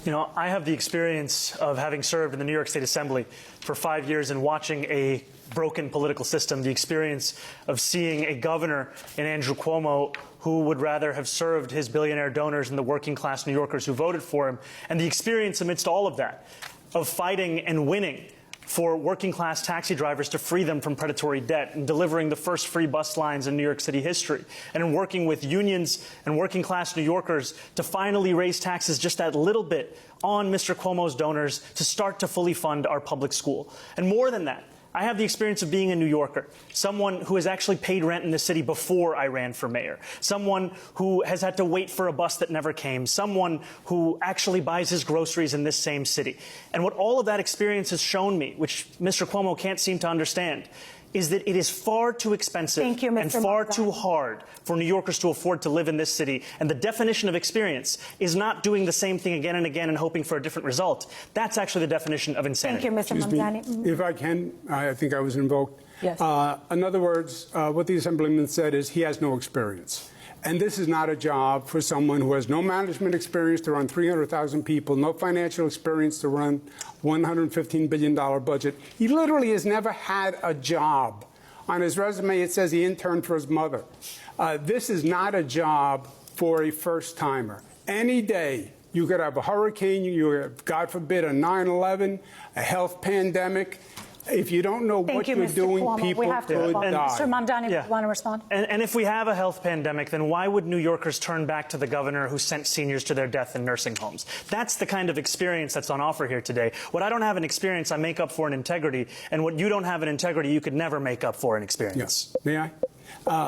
You know, I have the experience of having served in the New York State Assembly for 5 years and watching a broken political system, the experience of seeing a governor in Andrew Cuomo who would rather have served his billionaire donors and the working class New Yorkers who voted for him, and the experience amidst all of that of fighting and winning for working class taxi drivers to free them from predatory debt and delivering the first free bus lines in New York City history, and in working with unions and working class New Yorkers to finally raise taxes just that little bit on Mr. Cuomo's donors to start to fully fund our public school. And more than that, I have the experience of being a New Yorker, someone who has actually paid rent in the city before I ran for mayor, someone who has had to wait for a bus that never came, someone who actually buys his groceries in this same city. And what all of that experience has shown me, which Mr. Cuomo can't seem to understand, is that it is far too expensive and far too hard for New Yorkers to afford to live in this city. And the definition of experience is not doing the same thing again and again and hoping for a different result. That's actually the definition of insanity. Thank you, Mr. Mamdani. If I can, I think I was invoked. Yes. In other words, what the Assemblyman said is he has no experience. And this is not a job for someone who has no management experience to run 300,000 people, no financial experience to run $115 billion budget. He literally has never had a job. On his resume, it says he interned for his mother. This is not a job for a first-timer. Any day, you could have a hurricane, you have, God forbid, a 9/11, a health pandemic. If you don't know what you're doing, people could die. Mr. Mamdani, you want to respond? And if we have a health pandemic, then why would New Yorkers turn back to the governor who sent seniors to their death in nursing homes? That's the kind of experience that's on offer here today. What I don't have in experience, I make up for in integrity. And what you don't have in integrity, you could never make up for in experience. Yes. May I?